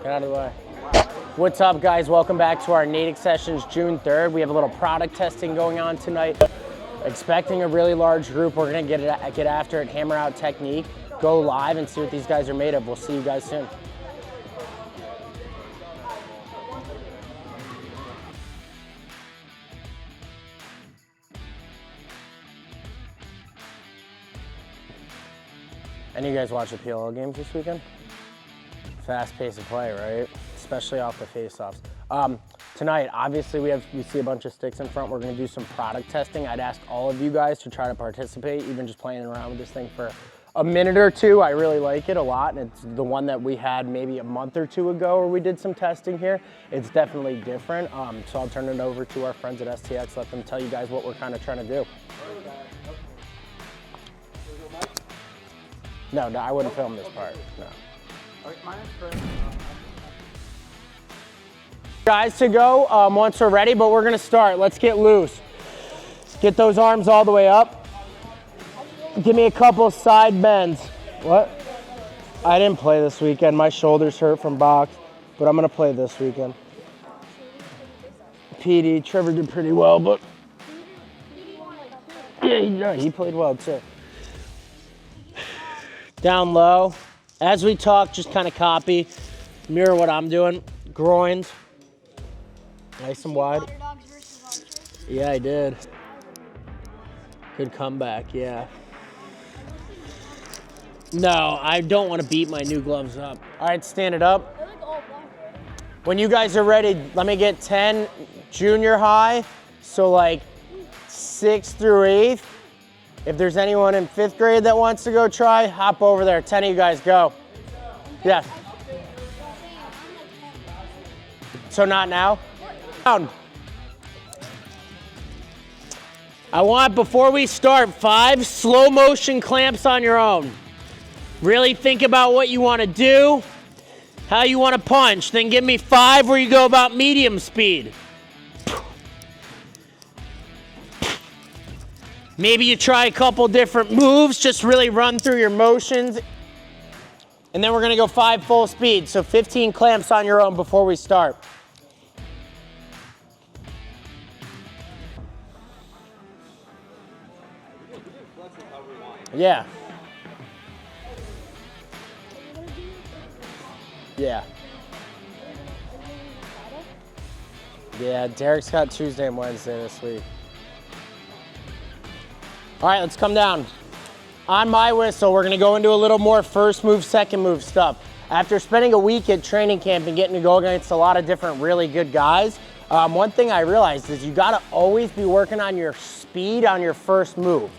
Get out of the way. What's up, guys? Welcome back to our Natick sessions, June 3rd. We have a little product testing going on tonight. Expecting a really large group. We're gonna get after it, hammer out technique, go live and see what these guys are made of. We'll see you guys soon. Any of you guys watch the PLL games this weekend? Fast pace of play, right? Especially off the face-offs. Tonight, obviously we see a bunch of sticks in front. We're gonna do some product testing. I'd ask all of you guys to try to participate, even just playing around with this thing for a minute or two. I really like it a lot, and it's the one that we had maybe a month or two ago where we did some testing here. It's definitely different. So I'll turn it over to our friends at STX, let them tell you guys what we're kind of trying to do. No, I wouldn't film this part, no. Guys to go once we're ready, but we're gonna start. Let's get loose. Get those arms all the way up. Give me a couple side bends. What? I didn't play this weekend. My shoulder's hurt from box, but I'm gonna play this weekend. PD, Trevor did pretty well, but yeah, he played well too. Down low. As we talk, just kind of copy, mirror what I'm doing. Groins, nice and wide. Yeah, I did. Good comeback, yeah. No, I don't want to beat my new gloves up. All right, stand it up. When you guys are ready, let me get 10 junior high, so like 6th through 8th. If there's anyone in 5th grade that wants to go try, hop over there. 10 of you guys, go. Yeah. So not now? Down. I want, before we start, 5 slow motion clamps on your own. Really think about what you want to do, how you want to punch. Then give me 5 where you go about medium speed. Maybe you try a couple different moves, just really run through your motions. And then we're gonna go 5 full speed. So 15 clamps on your own before we start. Yeah. Yeah. Yeah, Derek's got Tuesday and Wednesday this week. All right, let's come down. On my whistle, we're gonna go into a little more first move, second move stuff. After spending a week at training camp and getting to go against a lot of different really good guys, one thing I realized is you gotta always be working on your speed on your first move,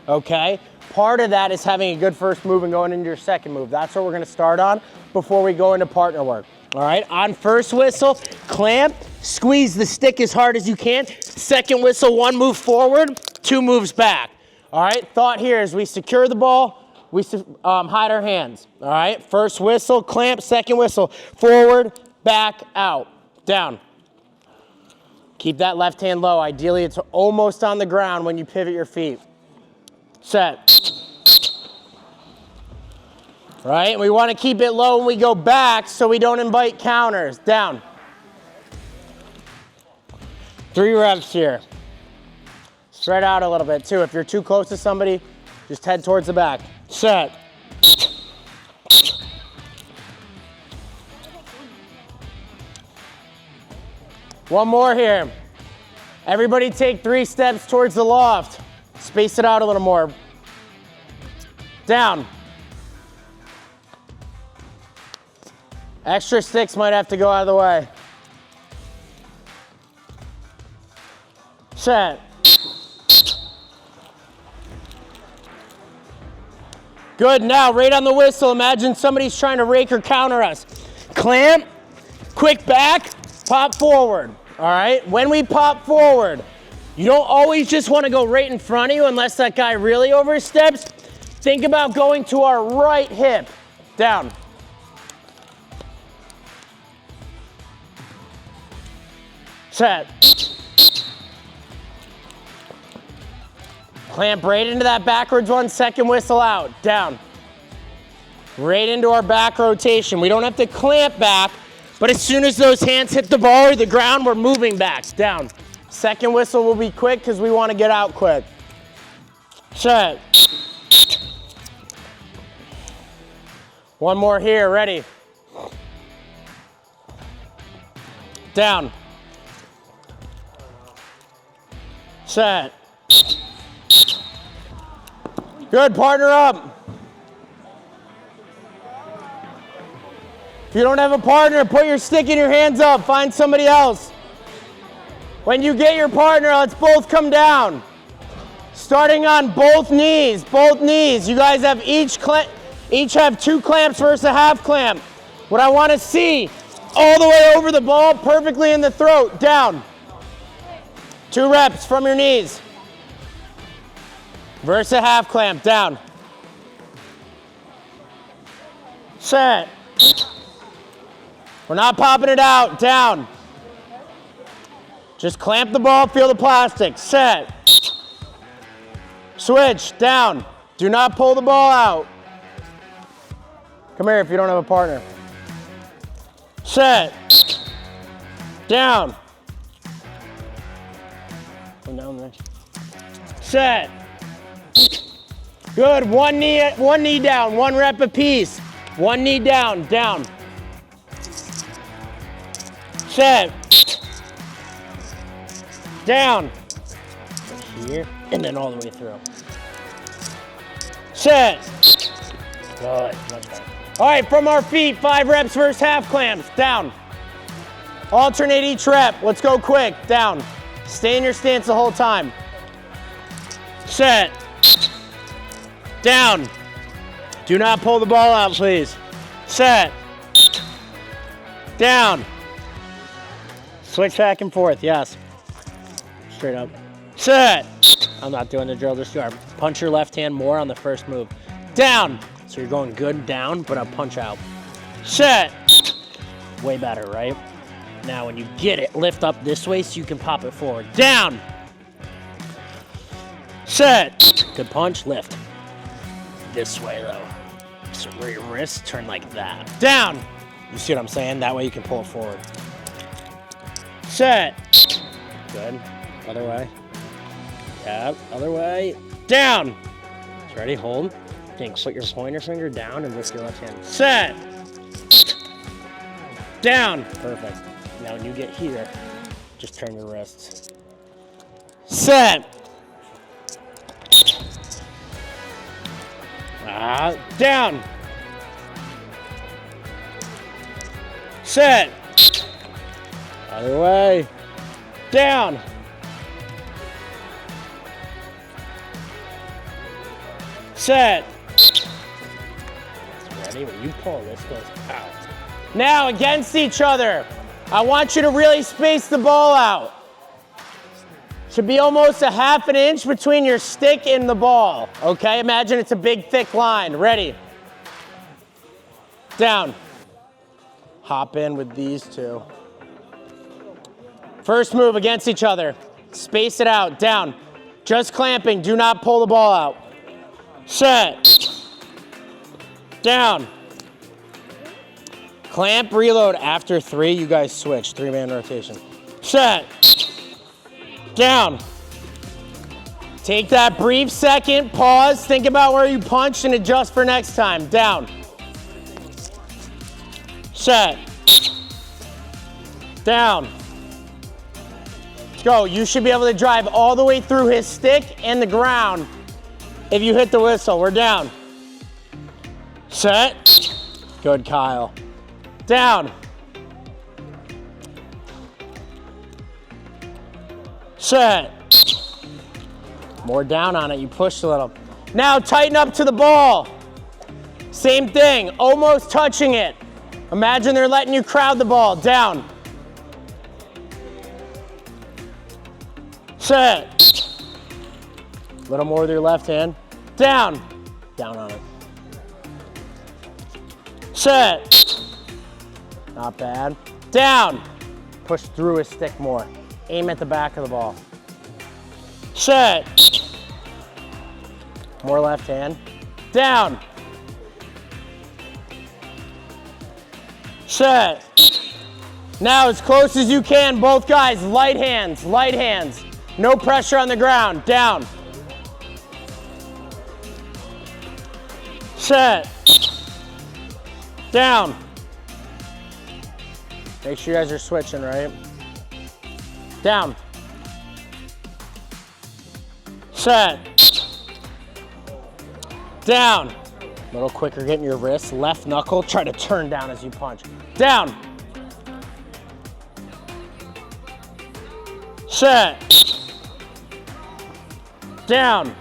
okay? Part of that is having a good first move and going into your second move. That's what we're gonna start on before we go into partner work. All right, on first whistle, clamp, squeeze the stick as hard as you can. Second whistle, 1 move forward, 2 moves back. All right, thought here is we secure the ball, we hide our hands. All right, first whistle, clamp, second whistle, forward, back, out, down. Keep that left hand low. Ideally, it's almost on the ground when you pivot your feet. Set. All right, we want to keep it low when we go back so we don't invite counters. Down. 3 reps here. Spread out a little bit too. If you're too close to somebody, just head towards the back. Set. One more here. Everybody take 3 steps towards the loft. Space it out a little more. Down. Extra sticks might have to go out of the way. Set. Good, now right on the whistle, imagine somebody's trying to rake or counter us. Clamp, quick back, pop forward, all right? When we pop forward, you don't always just wanna go right in front of you unless that guy really oversteps. Think about going to our right hip, down. Set. Clamp right into that backwards one, second whistle out, down. Right into our back rotation. We don't have to clamp back, But as soon as those hands hit the ball or the ground, we're moving back, down. Second whistle will be quick because we want to get out quick. Set. One more here, ready. Down. Set. Good, partner up. If you don't have a partner, put your stick in your hands up, find somebody else. When you get your partner, let's both come down. Starting on both knees, both knees. You guys have each have 2 clamps versus a half clamp. What I want to see, all the way over the ball, perfectly in the throat, down. 2 reps from your knees. Versus a half clamp, down. Set. We're not popping it out, down. Just clamp the ball, feel the plastic, set. Switch, down. Do not pull the ball out. Come here if you don't have a partner. Set. Down. Come down there. Set. Good, one knee down, 1 rep apiece. 1 knee down, down. Set. Down. Here, and then all the way through. Set. Good, much better. All right, from our feet, 5 reps versus half clamps, down. Alternate each rep, let's go quick, down. Stay in your stance the whole time. Set. Down. Do not pull the ball out, please. Set. Down. Switch back and forth, yes. Straight up. Set. I'm not doing the drill, just do our punch your left hand more on the first move. Down. So you're going good down, but a punch out. Set. Way better, right? Now when you get it, lift up this way so you can pop it forward. Down. Set. Good punch, lift. This way though. So where your wrists turn like that. Down. You see what I'm saying? That way you can pull it forward. Set. Good. Other way. Yep, other way. Down. Ready, hold. Then put your pointer finger down and lift your left hand. Set. Down. Perfect. Now when you get here, just turn your wrists. Set. Down. Set. Other way. Down. Set. Ready? When you pull, this goes out. Now against each other. I want you to really space the ball out. Should be almost a ½ inch between your stick and the ball. Okay, imagine it's a big thick line. Ready? Down. Hop in with these 2. First move against each other. Space it out, down. Just clamping, do not pull the ball out. Set. Down. Clamp, reload. After 3, you guys switch, 3-man rotation. Set. Down. Take that brief second, pause, think about where you punched and adjust for next time. Down. Set. Down. Let's go. You should be able to drive all the way through his stick and the ground if you hit the whistle. We're down. Set. Good, Kyle. Down. Set. More down on it, you push a little. Now tighten up to the ball. Same thing, almost touching it. Imagine they're letting you crowd the ball, down. Set. A little more with your left hand. Down. Down on it. Set. Not bad. Down. Push through his stick more. Aim at the back of the ball. Set. More left hand. Down. Set. Now as close as you can, both guys, light hands, light hands. No pressure on the ground, down. Set. Down. Make sure you guys are switching, right? Down. Set. Down. A little quicker getting your wrist. Left knuckle, try to turn down as you punch. Down. Set. Down.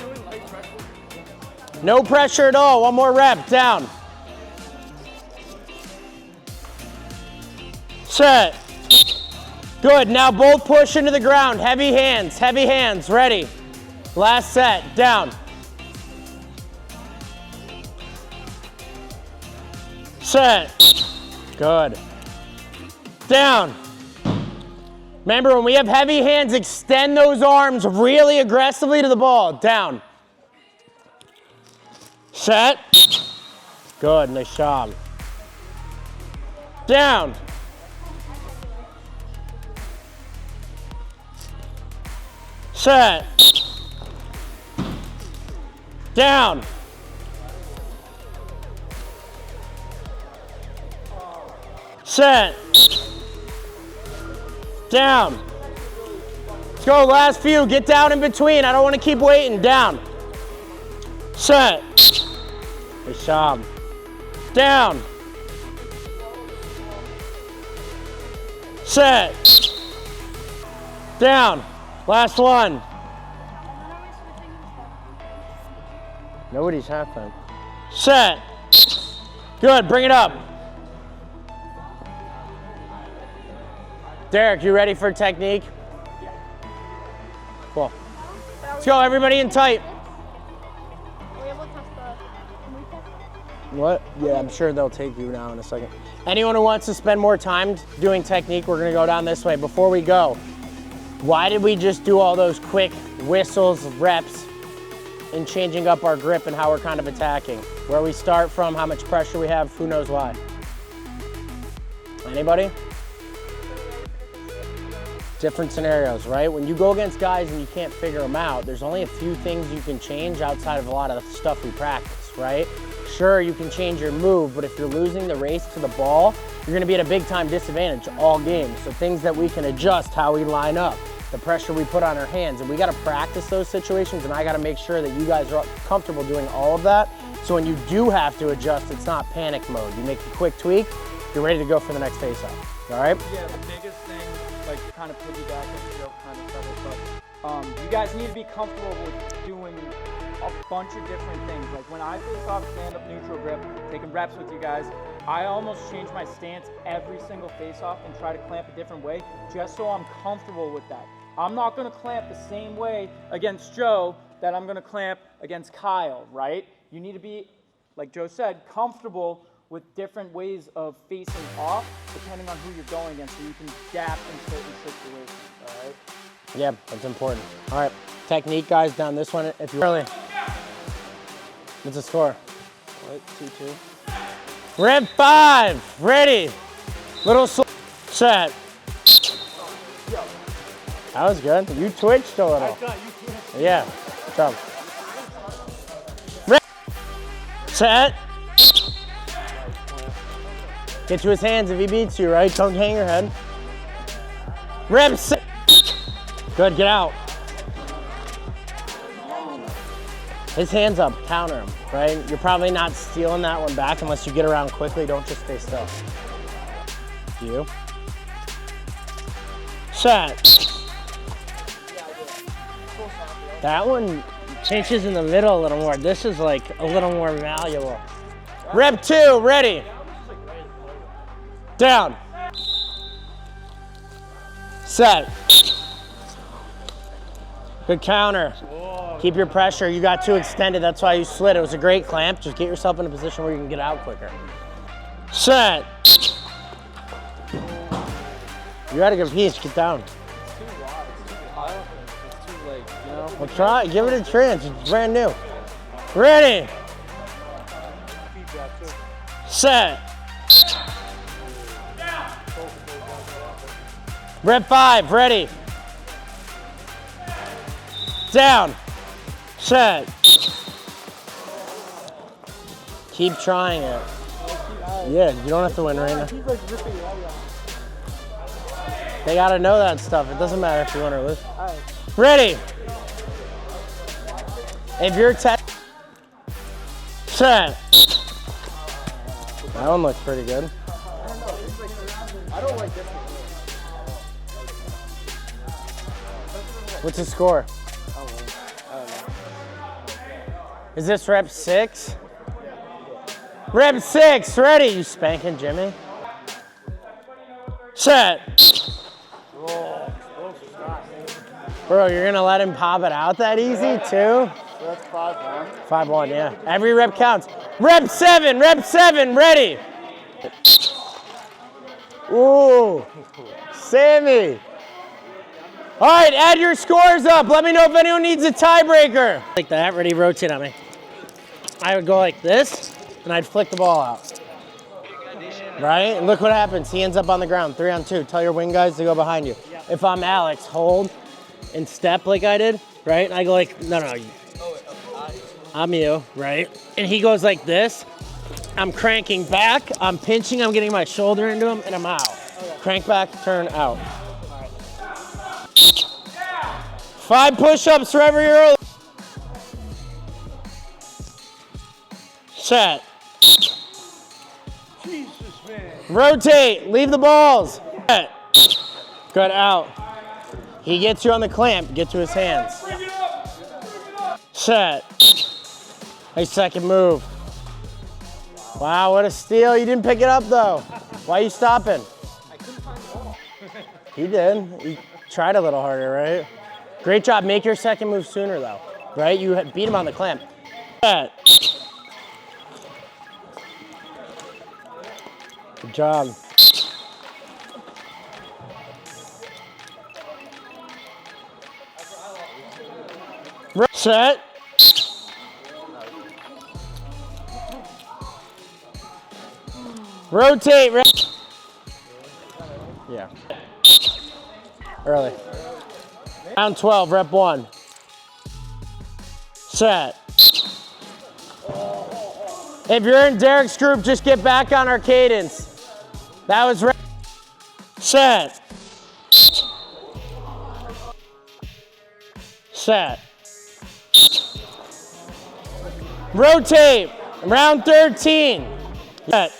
No pressure at all. One more rep. Down. Set. Good. Now both push into the ground. Heavy hands. Heavy hands. Ready. Last set. Down. Set. Good. Down. Remember, when we have heavy hands, extend those arms really aggressively to the ball. Down. Set. Good. Nice job. Down. Set. Down. Set. Down. Let's go, last few. Get down in between. I don't want to keep waiting. Down. Set. Nice job. Down. Set. Down. Last one. Nobody's happening. Set. Good, bring it up. Derek, you ready for technique? Cool. Let's go, everybody in tight. What? Yeah, I'm sure they'll take you now in a second. Anyone who wants to spend more time doing technique, we're gonna go down this way. Before we go, why did we just do all those quick whistles, reps, and changing up our grip and how we're kind of attacking? Where we start from, how much pressure we have, who knows why? Anybody? Different scenarios, right? When you go against guys and you can't figure them out, there's only a few things you can change outside of a lot of the stuff we practice, right? Sure, you can change your move, but if you're losing the race to the ball, you're gonna be at a big time disadvantage all game. So things that we can adjust, how we line up, the pressure we put on our hands, and we gotta practice those situations, and I gotta make sure that you guys are comfortable doing all of that. So when you do have to adjust, it's not panic mode. You make a quick tweak, you're ready to go for the next face-off, all right? Yeah, the biggest thing, like kind of piggyback and joke kind of stuff, but you guys need to be comfortable with doing a bunch of different things. Like when I face off stand-up neutral grip, taking reps with you guys, I almost change my stance every single face-off and try to clamp a different way just so I'm comfortable with that. I'm not gonna clamp the same way against Joe that I'm gonna clamp against Kyle, right? You need to be, like Joe said, comfortable with different ways of facing off depending on who you're going against, so you can adapt in certain situations, all right? Yeah, that's important. All right, technique, guys, down this one. If you're early, what's the score? What, 2-2? Rep 5, ready. Little slow, set. That was good. You twitched a little. I thought you twitched. Yeah, jump. Ready, set. Get to his hands if he beats you, right? Don't hang your head. Rep 6. Good, get out. His hands up, counter him, right? You're probably not stealing that one back unless you get around quickly. Don't just stay still. You. Set. That one pinches in the middle a little more. This is like a little more valuable. Rep 2, ready. Down. Set. Good counter. Keep your pressure. You got too extended. That's why you slid. It was a great clamp. Just get yourself in a position where you can get out quicker. Set. You got a good piece. Get down. It's too wide. It's too high. It's too late, you know? Well, try. Give it a chance. It's brand new. Ready. Set. Rep 5, ready. Down. Set. Keep trying it. Yeah, you don't have to win right now. They gotta know that stuff. It doesn't matter if you win or lose. Ready. If you're set. That one looks pretty good. I don't like this one. What's the score? I don't know. Is this rep 6? Rep 6, ready. You spanking Jimmy? Set. Bro, you're gonna let him pop it out that easy too? So that's 5-1. 5-1, yeah. Every rep counts. Rep 7, ready. Ooh, Sammy. All right, add your scores up. Let me know if anyone needs a tiebreaker. Like that, ready, rotate on me. I would go like this, and I'd flick the ball out. Right, and look what happens. He ends up on the ground, 3 on 2. Tell your wing guys to go behind you. If I'm Alex, hold and step like I did, right? And I go like, no. I'm you, right? And he goes like this. I'm cranking back, I'm pinching, I'm getting my shoulder into him, and I'm out. Okay. Crank back, turn out. Right. 5 push-ups for every early. Set. Jesus, man. Rotate, leave the balls. Set. Good, out. He gets you on the clamp, get to his hands. Set. Nice second move. Wow, what a steal. You didn't pick it up though. Why are you stopping? I couldn't find the ball. He did. He tried a little harder, right? Great job. Make your second move sooner though, right? You beat him on the clamp. Good job. Set. Rotate. Yeah. Early. Round 12, rep 1. Set. If you're in Derek's group, just get back on our cadence. That was rep. Set. Set. Rotate. Round 13. Set.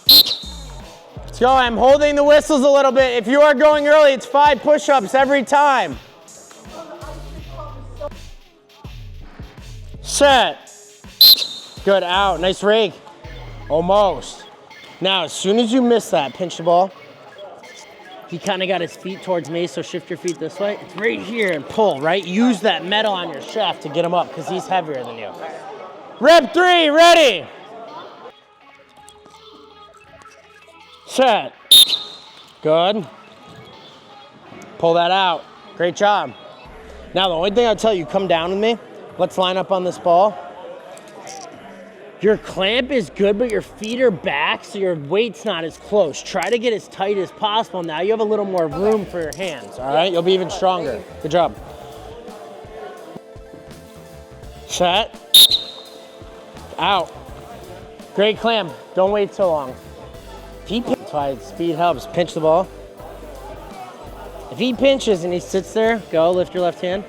Let's go. I'm holding the whistles a little bit. If you are going early, it's 5 push-ups every time. Set. Good, out. Nice rake. Almost. Now, as soon as you miss that, pinch the ball. He kind of got his feet towards me, so shift your feet this way. It's right here and pull, right? Use that metal on your shaft to get him up because he's heavier than you. Rep 3, ready. Set. Good. Pull that out. Great job. Now, the only thing I'll tell you, come down with me. Let's line up on this ball. Your clamp is good, but your feet are back, so your weight's not as close. Try to get as tight as possible. Now you have a little more room for your hands, all right? You'll be even stronger. Good job. Set. Out. Great clamp. Don't wait so long. That's why speed helps. Pinch the ball. If he pinches and he sits there, go, lift your left hand.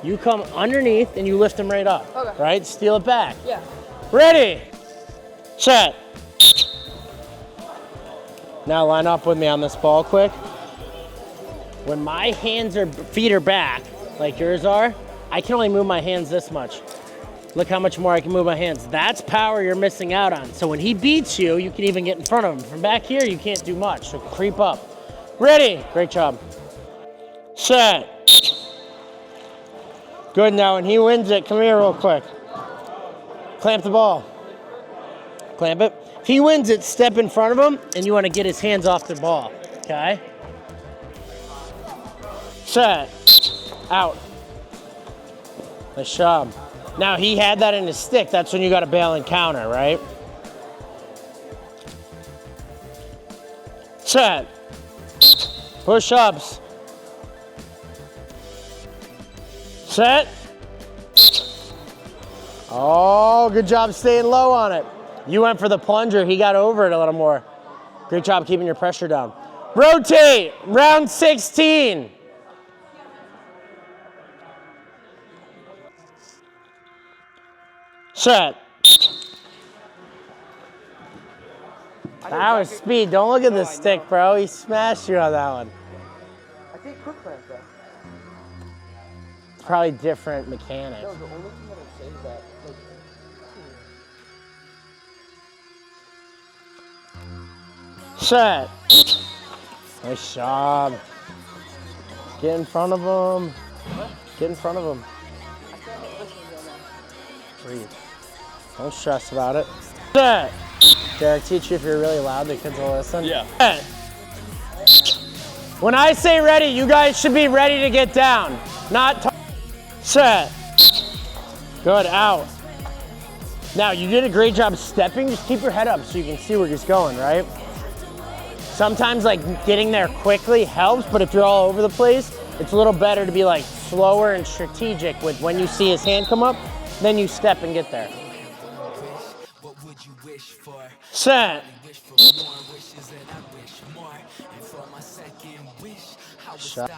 You come underneath and you lift him right up, Okay. right? Steal it back. Yeah. Ready, set. Now line up with me on this ball quick. When my feet are back, like yours are, I can only move my hands this much. Look how much more I can move my hands. That's power you're missing out on. So when he beats you, you can even get in front of him. From back here, you can't do much, so creep up. Ready, great job. Set. Good, now when he wins it, come here real quick. Clamp the ball. Clamp it. If he wins it, step in front of him, and you want to get his hands off the ball, okay? Set. Out. Nice job. Now he had that in his stick. That's when you got to bail and counter, right? Set. Push-ups. Set. Oh, good job staying low on it. You went for the plunger. He got over it a little more. Great job keeping your pressure down. Rotate. Round 16. Set. That was speed. Don't look at the stick, bro. He smashed you on that one. I think quick clamp though. It's probably different mechanics. No, the only thing that I say is that, like, Set. Nice job. Get in front of him. Get in front of him. Breathe. Don't stress about it. Set. Derek, teach you if you're really loud, the kids will listen. Yeah. Set. When I say ready, you guys should be ready to get down. Not set. Good, out. Now, you did a great job stepping. Just keep your head up so you can see where he's going, right? Sometimes like getting there quickly helps, but if you're all over the place, it's a little better to be like slower and strategic with when you see his hand come up, then you step and get there. Set. Shut.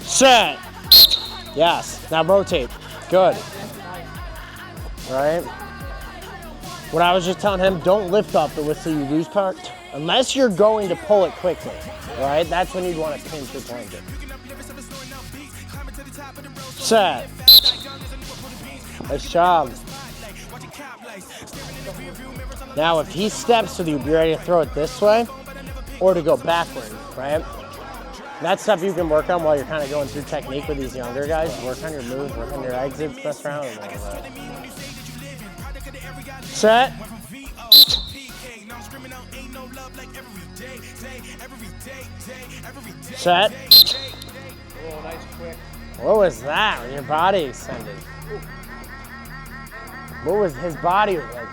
Set. Yes. Now rotate. Good. Right? What I was just telling him, don't lift off the whistle, you lose power. Unless you're going to pull it quickly, right? That's when you'd want to pinch or plunger. Set. Nice job. Now, if he steps with you, be ready to throw it this way or to go backward, right? That's stuff you can work on while you're kind of going through technique with these younger guys. Work on your moves, work on your exits, mess around with all that. Set. Set. oh, nice quick. What was that? When your body extended? What was his body like?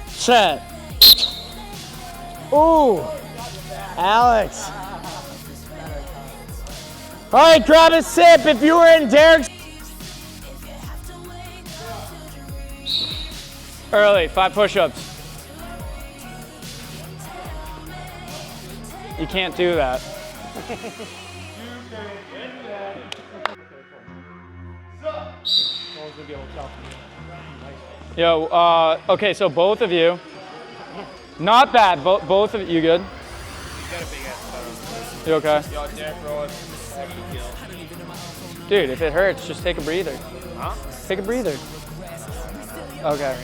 Set. Ooh, Alex. All right, grab a sip if you were in Derek's. Early, 5 push-ups. You can't do that. Yo, okay, so both of you. Not bad, both of you good? You okay? Dude, if it hurts, just take a breather. Huh? Take a breather. Okay.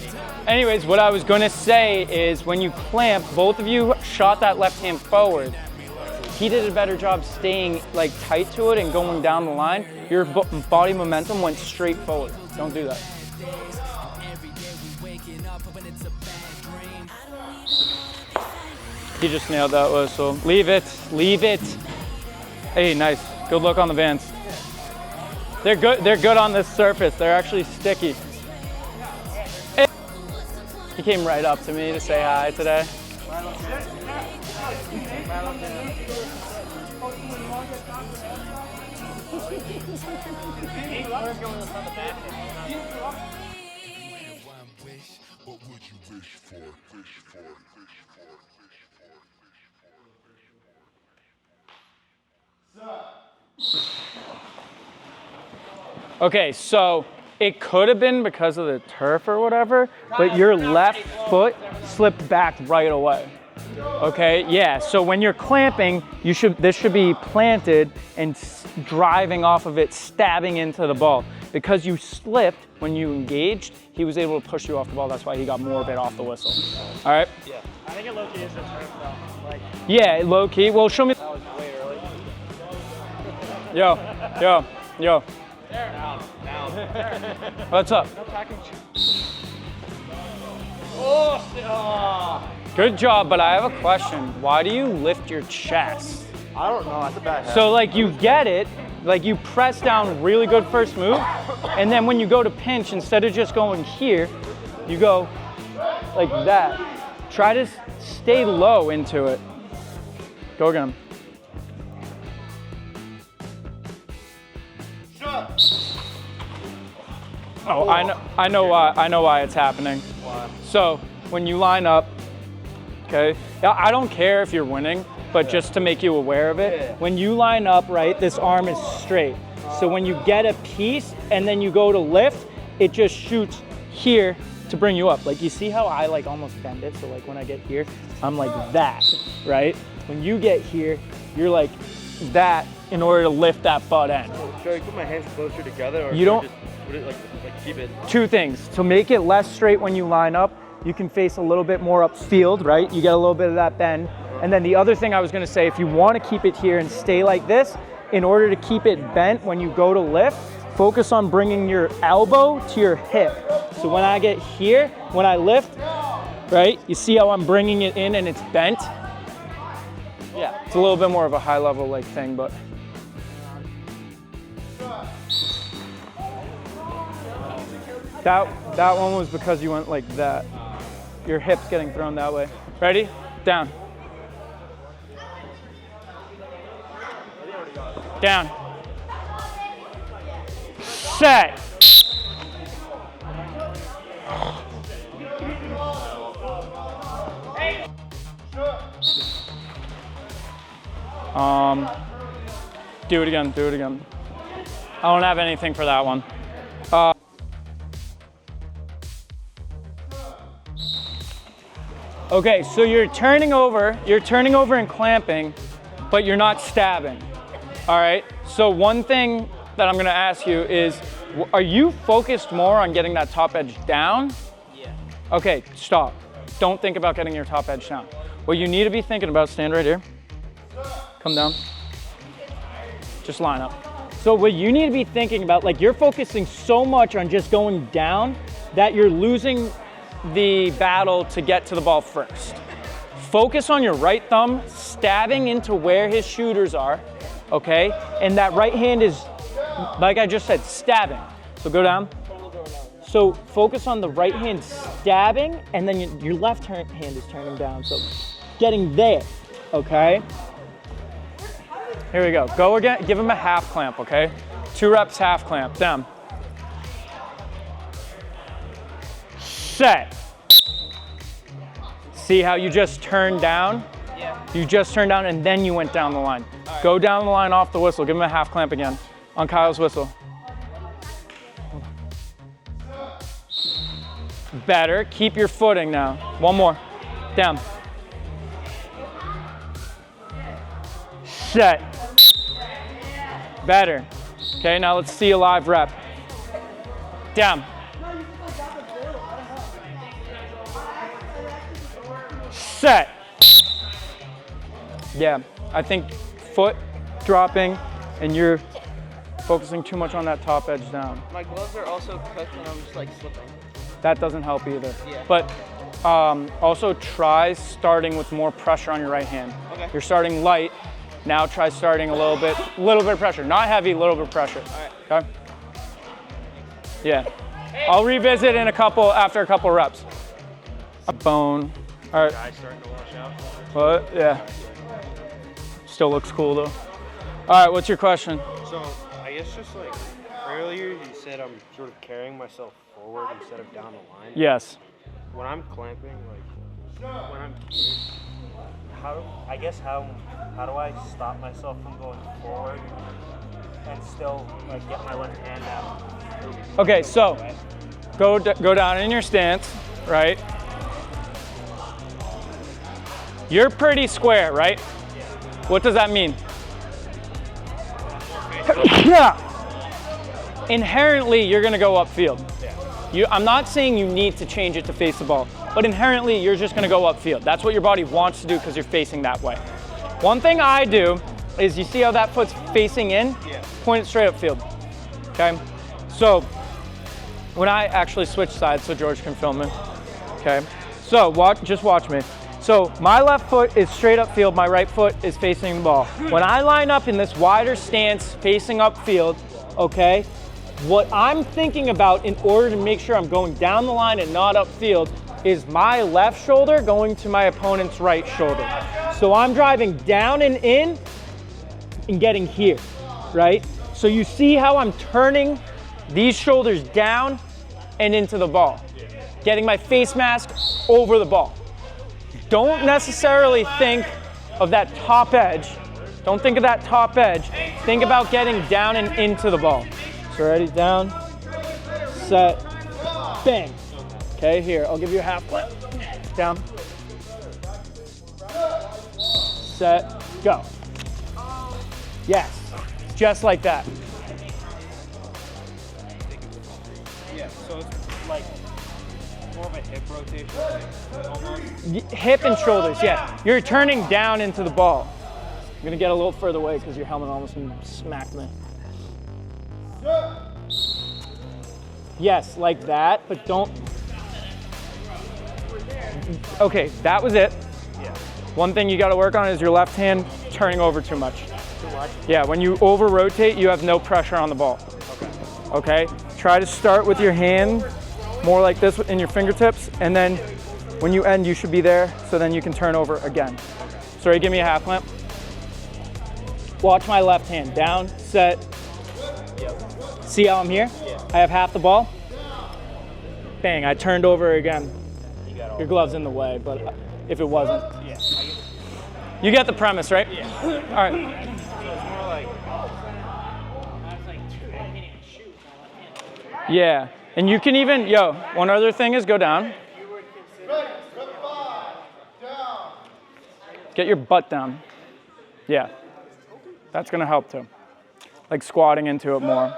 Anyways, what I was gonna say is when you clamp, both of you shot that left hand forward. He did a better job staying like tight to it and going down the line. Your body momentum went straight forward. Don't do that. He just nailed that whistle. Leave it, leave it. Hey, nice. Good luck on the Vans. They're good on this surface. They're actually sticky. He came right up to me to say hi today. Okay, so it could have been because of the turf or whatever, but your left foot slipped back right away. Okay, yeah, so when you're clamping, this should be planted and driving off of it, stabbing into the ball. Because you slipped when you engaged, he was able to push you off the ball. That's why he got more of it off the whistle. All right? Yeah. I think it low-key is the turf though. Like, yeah, low-key. Well, show me. That was way early. Yo. Down. What's up? No package. Good job, but I have a question. Why do you lift your chest? I don't know. That's a bad head. So like you get it, Like you press down really good first move, and then when you go to pinch, instead of just going here, you go like that. Try to stay low into it. Go again. Oh, I know why it's happening. Why? So when you line up, okay, I don't care if you're winning, but just to make you aware of it, when you line up, right, this arm is straight. So when you get a piece and then you go to lift, it just shoots here to bring you up. Like you see how I like almost bend it? So like when I get here, I'm like that, right? When you get here, you're like that in order to lift that butt end. Should I put my hands closer together, or You don't- just put it like keep it? Two things. To make it less straight when you line up, you can face a little bit more upfield, right? You get a little bit of that bend. And then the other thing I was gonna say, if you wanna keep it here and stay like this, in order to keep it bent when you go to lift, focus on bringing your elbow to your hip. So when I get here, when I lift, right? You see how I'm bringing it in and it's bent? Yeah, it's a little bit more of a high level like thing, but. That one was because you went like that. Your hip's getting thrown that way. Ready? Down. Down. Set. Do it again, do it again. I don't have anything for that one. Okay, so you're turning over and clamping, but you're not stabbing. All right, so one thing that I'm gonna ask you is, are you focused more on getting that top edge down? Yeah. Okay, stop. Don't think about getting your top edge down. What you need to be thinking about, stand right here. Come down. Just line up. So what you need to be thinking about, like you're focusing so much on just going down that you're losing the battle to get to the ball first. Focus on your right thumb stabbing into where his shooters are, okay? And that right hand is, like I just said, stabbing. So go down. So focus on the right hand stabbing, and then your left hand is turning down. So getting there, okay? Here we go. Go again, give him a half clamp, okay? 2 reps, half clamp, down. Set. See how you just turned down? Yeah. You just turned down and then you went down the line. Right. Go down the line off the whistle. Give him a half clamp again on Kyle's whistle. Better. Keep your footing now. One more. Down. Set. Better. Okay, now let's see a live rep. Down. Set. Yeah, I think foot dropping and you're focusing too much on that top edge down. My gloves are also cooked and I'm just like slipping. That doesn't help either. Yeah. But also try starting with more pressure on your right hand. Okay. You're starting light. Now try starting a little bit of pressure. Not heavy, a little bit of pressure. All right. Okay? Yeah. I'll revisit in after a couple reps. A bone. All right. Guys starting to wash out. What? Yeah. Still looks cool though. All right, what's your question? So I guess just like earlier you said I'm sort of carrying myself forward instead of down the line. Yes. When I'm clamping, like when I'm how do I stop myself from going forward and still like get my left hand out? Okay, so go down in your stance, right? You're pretty square, right? Yeah. What does that mean? Yeah. Inherently, you're gonna go upfield. Yeah. I'm not saying you need to change it to face the ball, but inherently, you're just gonna go upfield. That's what your body wants to do because you're facing that way. One thing I do is, you see how that foot's facing in? Yeah. Point it straight upfield, okay? So, when I actually switch sides so George can film me, okay? So, just watch me. So So my left foot is straight upfield, my right foot is facing the ball. When I line up in this wider stance facing upfield, okay, what I'm thinking about in order to make sure I'm going down the line and not upfield is my left shoulder going to my opponent's right shoulder. So I'm driving down and in and getting here, right? So you see how I'm turning these shoulders down and into the ball, getting my face mask over the ball. Don't necessarily think of that top edge. Don't think of that top edge. Think about getting down and into the ball. So ready, down, set, bang. Okay, here, I'll give you a half flip. Down, set, go. Yes, just like that. Yeah, so it's like more of a hip rotation thing, almost. Hip and shoulders, yeah. You're turning down into the ball. I'm gonna get a little further away because your helmet almost smacked me. Yes, like that, but don't. Okay, that was it. Yeah. One thing you gotta work on is your left hand turning over too much. Too much? Yeah, when you over rotate, you have no pressure on the ball. Okay? Try to start with your hand more like this in your fingertips, and then when you end, you should be there, so then you can turn over again. Sorry, give me a half lamp. Watch my left hand. Down, set. Yep. See how I'm here? Yeah. I have half the ball. Bang, I turned over again. You got all Your glove's in the way, but if it wasn't. Yeah. You get the premise, right? Yeah. All right. So it's more like, Yeah, and you can even, one other thing is go down. Get your butt down. Yeah, that's gonna help too. Like squatting into it more.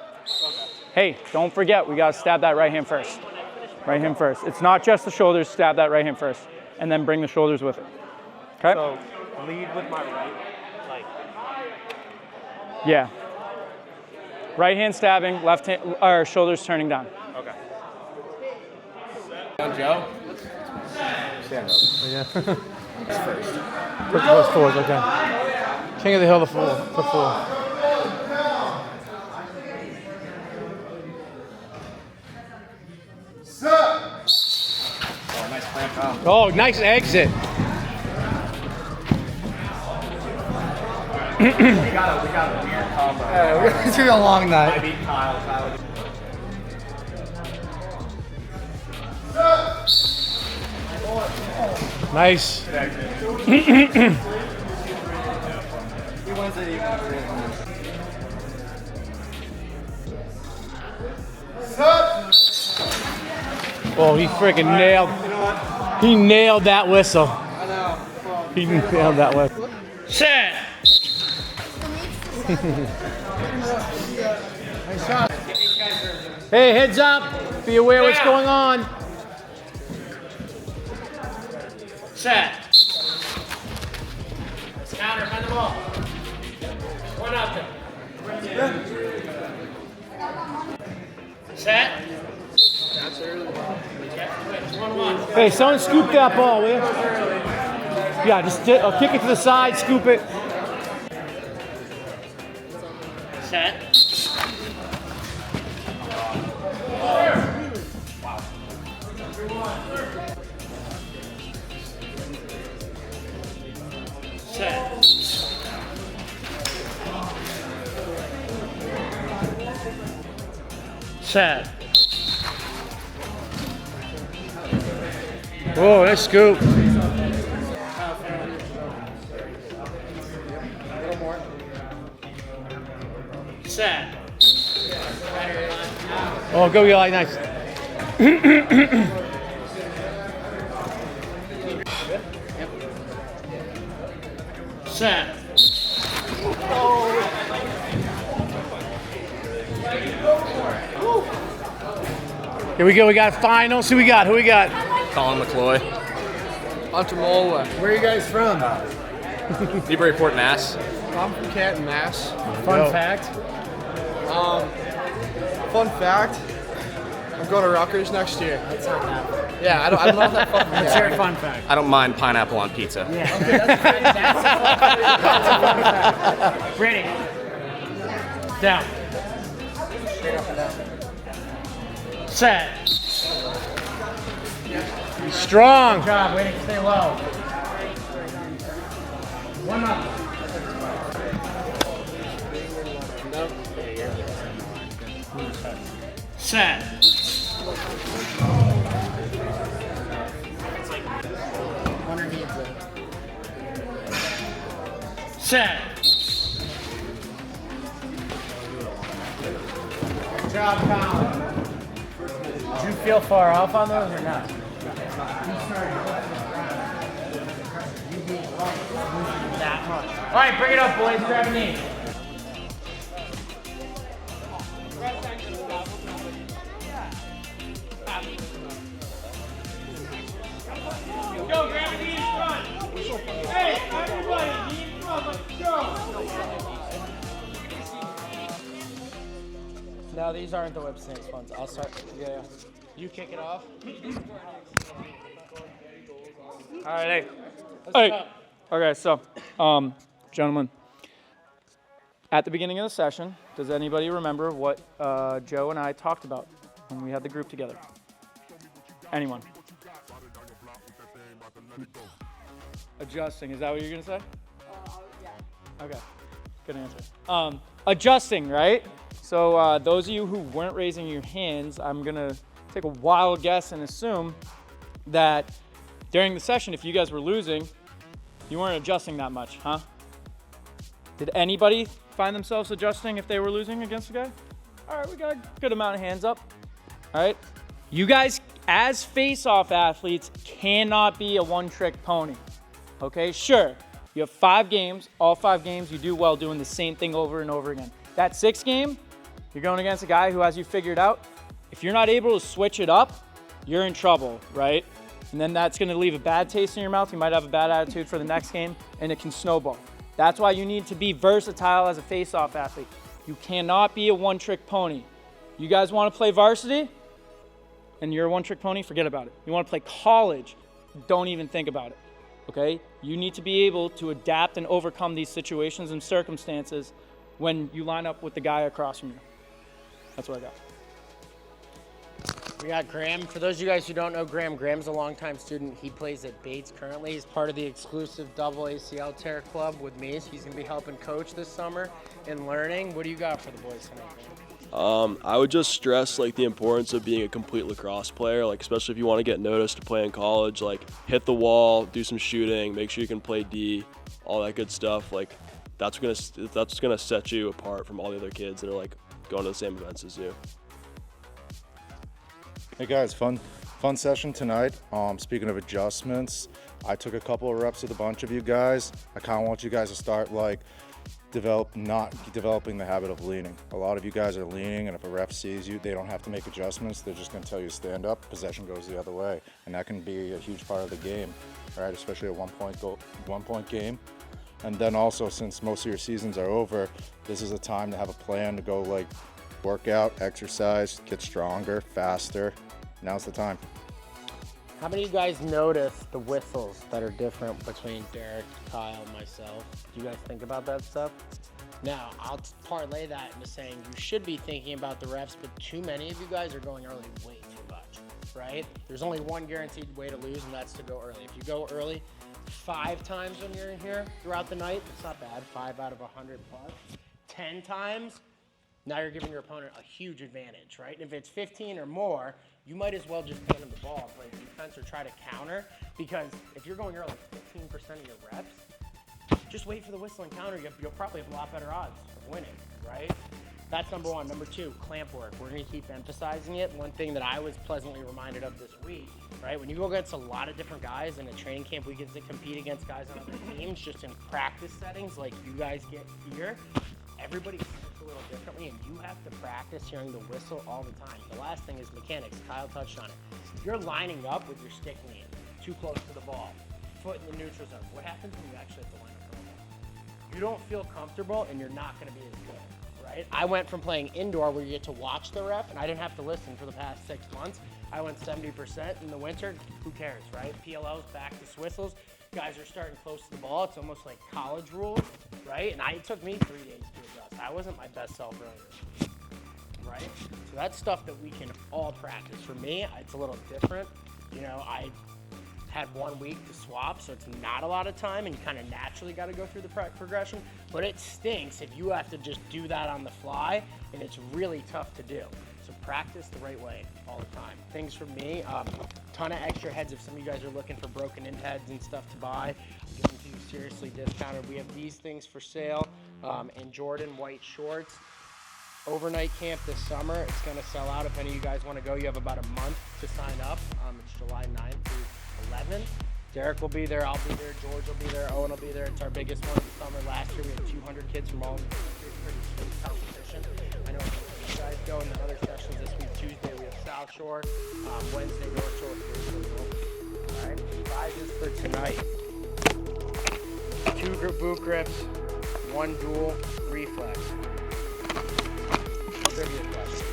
Hey, don't forget, we gotta stab that right hand first. Right hand first. It's not just the shoulders, stab that right hand first. And then bring the shoulders with it. Okay? so lead with my right, like, Yeah. Right hand stabbing, left hand, or shoulders turning down. okay. Joe? Yeah. Put those forwards, okay. King of the hill, the four. Oh, nice exit. We got a weird combo. Yeah, it's been a long night. I beat Kyle. Nice. Oh, he freaking nailed. He nailed that whistle. I know. He nailed that whistle. Set. Hey, heads up. Be aware what's going on. Set. Counter, find the ball. One up there. Set. Hey, someone scoop that ball, will you? Yeah, just kick it to the side, scoop it. Set. Set. Set. Whoa, nice scoop. Set. Oh, go Eli, nice. Set. Here we go. We got finals. Who we got? Who we got? Colin McCloy. Hunter Mola. Where are you guys from? Newburyport, Mass. I'm from Canton, Mass. Fun fact. Fun fact. I'm going to Rutgers next year. That's not that. Yeah, I don't know if that fucking That's your fun fact. I don't mind pineapple on pizza. Yeah. Okay, that's a fun fact. Ready. Down. straight up and down. Set. Strong. Good job. Way to stay low. One up. Set. Underneath it. Set. Good job, Colin. Did you feel far off on those or not? That much. All right, bring it up, boys. Grab a knee. Go, grab a knee in front. Hey, everybody, knee in front. Let's go. No, these aren't the whip stance ones. I'll start. Yeah. You kick it off. All right, hey. Okay, so, gentlemen, at the beginning of the session, does anybody remember what Joe and I talked about when we had the group together? Anyone? Adjusting, is that what you're gonna say? Yeah. Okay, good answer. Adjusting, right? So those of you who weren't raising your hands, I'm gonna take a wild guess and assume that during the session, if you guys were losing, you weren't adjusting that much, huh? Did anybody find themselves adjusting if they were losing against a guy? All right, we got a good amount of hands up. All right, you guys, as face-off athletes, cannot be a one-trick pony. Okay, sure, you have 5 games. All 5 games, you do well doing the same thing over and over again. That 6th game, you're going against a guy who has you figured out. If you're not able to switch it up, you're in trouble, right? And then that's gonna leave a bad taste in your mouth. You might have a bad attitude for the next game, and it can snowball. That's why you need to be versatile as a face-off athlete. You cannot be a one-trick pony. You guys wanna play varsity, and you're a one-trick pony, forget about it. You wanna play college, don't even think about it, okay? You need to be able to adapt and overcome these situations and circumstances when you line up with the guy across from you. That's what I got. We got Graham. For those of you guys who don't know Graham, Graham's a longtime student. He plays at Bates currently. He's part of the exclusive double ACL tear club with me. So he's going to be helping coach this summer and learning. What do you got for the boys tonight, Graham? I would just stress like the importance of being a complete lacrosse player, like especially if you want to get noticed to play in college, like hit the wall, do some shooting, make sure you can play D, all that good stuff. Like that's gonna set you apart from all the other kids that are like going to the same events as you. Hey guys, fun session tonight. Speaking of adjustments, I took a couple of reps with a bunch of you guys. I kind of want you guys to start like not developing the habit of leaning. A lot of you guys are leaning, and if a ref sees you, they don't have to make adjustments. They're just going to tell you to stand up. Possession goes the other way, and that can be a huge part of the game, right? Especially a one-point game. And then also, since most of your seasons are over, this is a time to have a plan to go like work out, exercise, get stronger, faster. Now's the time. How many of you guys notice the whistles that are different between Derek, Kyle, and myself? Do you guys think about that stuff? Now, I'll parlay that into saying you should be thinking about the refs, but too many of you guys are going early way too much, right? There's only one guaranteed way to lose, and that's to go early. If you go early 5 times when you're in here throughout the night, it's not bad, 5 out of 100 plus. 10 times, now you're giving your opponent a huge advantage, right? And if it's 15 or more, you might as well just hand them the ball, play defense, or try to counter, because if you're going early 15% of your reps, just wait for the whistle and counter. You'll probably have a lot better odds of winning, right? That's number 1. Number 2, clamp work. We're going to keep emphasizing it. One thing that I was pleasantly reminded of this week, right? When you go against a lot of different guys in a training camp, we get to compete against guys on other teams just in practice settings like you guys get here. Everybody thinks a little differently, and you have to practice hearing the whistle all the time. The last thing is mechanics. Kyle touched on it. If you're lining up with your stick lean too close to the ball, foot in the neutral zone, what happens when you actually have to line up for the ball? You don't feel comfortable, and you're not going to be as good, right? I went from playing indoor where you get to watch the ref, and I didn't have to listen for the past 6 months. I went 70% in the winter. Who cares, right? PLL's back to Swissels. Guys are starting close to the ball. It's almost like college rules, right? And it took me 3 days to adjust. I wasn't my best self earlier, right? So that's stuff that we can all practice. For me, it's a little different. You know, I had 1 week to swap, so it's not a lot of time, and you kind of naturally got to go through the progression. But it stinks if you have to just do that on the fly, and it's really tough to do. So practice the right way all the time. Things for me, ton of extra heads if some of you guys are looking for broken in heads and stuff to buy. I'm giving to you seriously discounted. We have these things for sale, and Jordan white shorts. Overnight camp this summer. It's going to sell out. If any of you guys want to go, you have about a month to sign up. It's July 9th through 11th. Derek will be there. I'll be there. George will be there. Owen will be there. It's our biggest one of the summer. Last year we had 200 kids from all over the country. Pretty sweet competition. I know you guys go in the other sessions this week. Tuesday we have South Shore. Wednesday North Shore. All right. Prizes for tonight. 2 group boot grips, 1 dual reflex. Trivia question.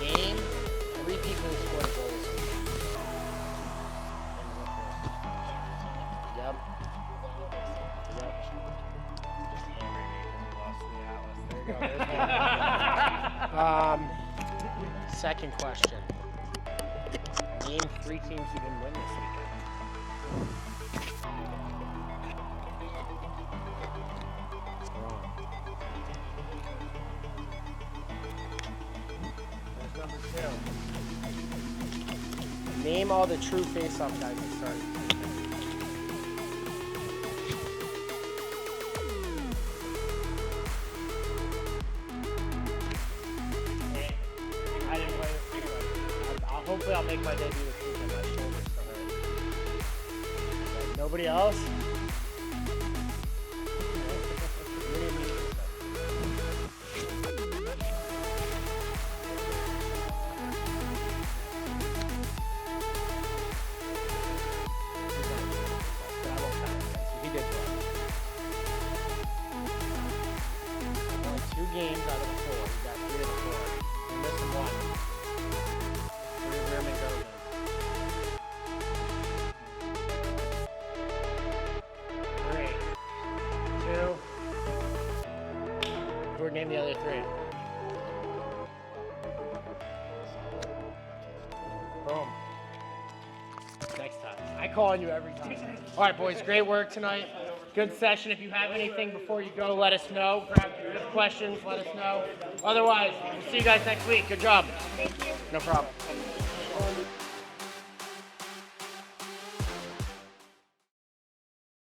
Name 3 people who scored goals. Yep. Just hammered me because we lost to the Atlas. There you go. There's one. Second question. Name 3 teams who didn't win this weekend. Name all the true Faceoff guys that started. Hey, I didn't play this weekend. Hopefully I'll make my debut this weekend. My shoulder's still hurt. But nobody else? Games out of the 4. You got 3 of the 4. You're missing 1. 3 of Rearman Gozan. 3, 2. Who would name the other 3? Boom. Next time. I call on you every time. All right, boys. Great work tonight. Good session. If you have anything before you go, let us know. Grab your questions, let us know. Otherwise, we'll see you guys next week. Good job. Thank you. No problem.